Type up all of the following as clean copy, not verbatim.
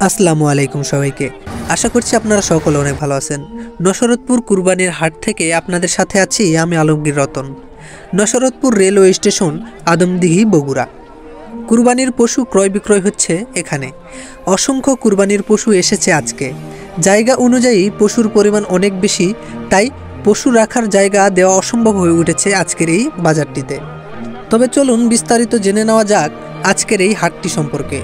আসসালামু আলাইকুম সবাইকে। আশা করছি আপনারা সকলে অনেক ভালো আছেন। নশরতপুর কুরবানির হাট থেকে আপনাদের সাথে আছি আমি আলমগীর রতন। Nasratpur railway station, Adamdighi, Bogura. কুরবানির পশু ক্রয় বিক্রয় হচ্ছে এখানে। অসংখ্য কুরবানির পশু এসেছে আজকে। জায়গা অনুযায়ী পশুর পরিমাণ অনেক বেশি, তাই পশু রাখার জায়গা দেওয়া অসম্ভব হয়ে উঠেছে আজকের এই বাজারটিতে। তবে চলুন বিস্তারিত জেনে নেওয়া যাক আজকের এই হাটটি সম্পর্কে।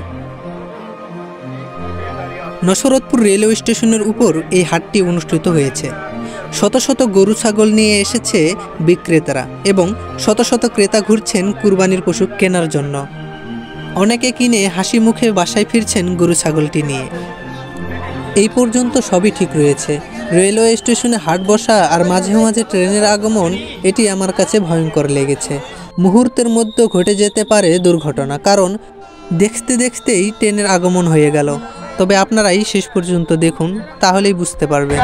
নশরতপুর রেলওয়ে স্টেশনের উপর এই হাটটি অনুষ্ঠিত হয়েছে। শত শত গরু ছাগল নিয়ে এসেছে বিক্রেতারা এবং শত শত ক্রেতা ঘুরছেন কুরবানির পশু কেনার জন্য। অনেকে কিনে হাসি মুখে বাসায় ফিরছেন গরু ছাগলটি নিয়ে। এই পর্যন্ত সবই ঠিক রয়েছে। রেলওয়ে স্টেশনে হাট বসা আর মাঝে মাঝে ট্রেনের আগমন, এটি আমার কাছে ভয়ঙ্কর লেগেছে। মুহূর্তের মধ্যে ঘটে যেতে পারে দুর্ঘটনা, কারণ দেখতে দেখতেই ট্রেনের আগমন হয়ে গেল। তবে আপনারাই শেষ পর্যন্ত দেখুন, তাহলেই বুঝতে পারবেন।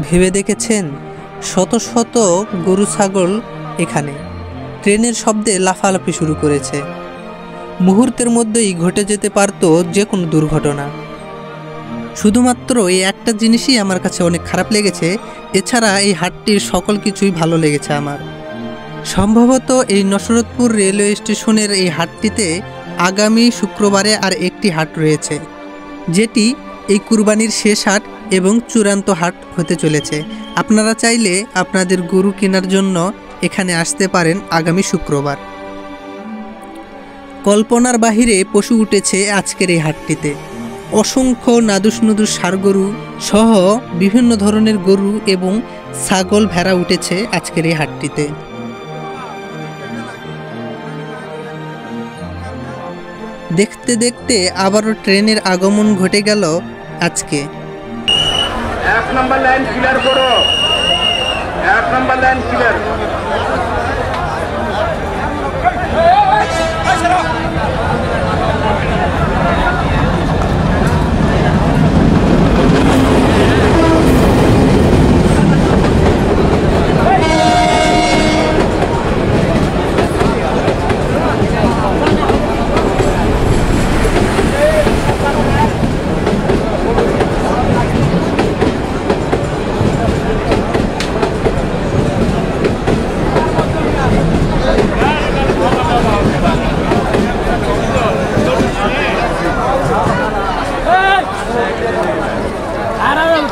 ভেবে দেখেছেন, শত শত গরু ছাগল এখানে ট্রেনের শব্দে লাফালাফি শুরু করেছে। মুহূর্তের মধ্যেই ঘটে যেতে পারত যে কোনো দুর্ঘটনা। শুধুমাত্র এই একটা জিনিসই আমার কাছে অনেক খারাপ লেগেছে। এছাড়া এই হাটটির সকল কিছুই ভালো লেগেছে আমার। সম্ভবত এই নশরতপুর রেলওয়ে স্টেশনের এই হাটটিতে আগামী শুক্রবারে আর একটি হাট রয়েছে, যেটি এই কুরবানির শেষ হাট এবং চূড়ান্ত হাট হতে চলেছে। আপনারা চাইলে আপনাদের গরু কেনার জন্য এখানে আসতে পারেন আগামী শুক্রবার। কল্পনার বাহিরে পশু উঠেছে আজকের এই হাটটিতে। অসংখ্য নাদুস নুদুস ষাঁড় গরু সহ বিভিন্ন ধরনের গরু এবং ছাগল ভেড়া উঠেছে আজকের এই হাটটিতে। দেখতে দেখতে আবারও ট্রেনের আগমন ঘটে গেল আজকে। এক নম্বর লাইন ক্লিয়ার করো, এক নম্বর লাইন ক্লিয়ার।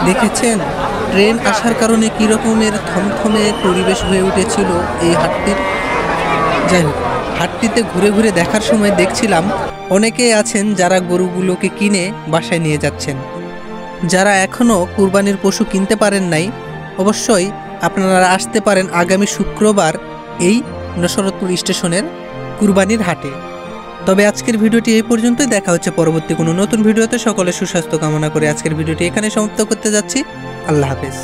দেখেছেন ট্রেন আসার কারণে কী রকমের থমথমে পরিবেশ হয়ে উঠেছিল এই হাটটির। যাই হোক, হাটটিতে ঘুরে ঘুরে দেখার সময় দেখছিলাম অনেকেই আছেন যারা গরুগুলোকে কিনে বাসায় নিয়ে যাচ্ছেন। যারা এখনও কুরবানির পশু কিনতে পারেন নাই, অবশ্যই আপনারা আসতে পারেন আগামী শুক্রবার এই নশরতপুর স্টেশনের কুরবানির হাটে। তবে আজকের ভিডিওটি এই পর্যন্তই। দেখা হচ্ছে পরবর্তী কোনো নতুন ভিডিওতে। সকলের সুস্বাস্থ্য কামনা করে আজকের ভিডিওটি এখানে সমাপ্ত করতে যাচ্ছি। আল্লাহ হাফেজ।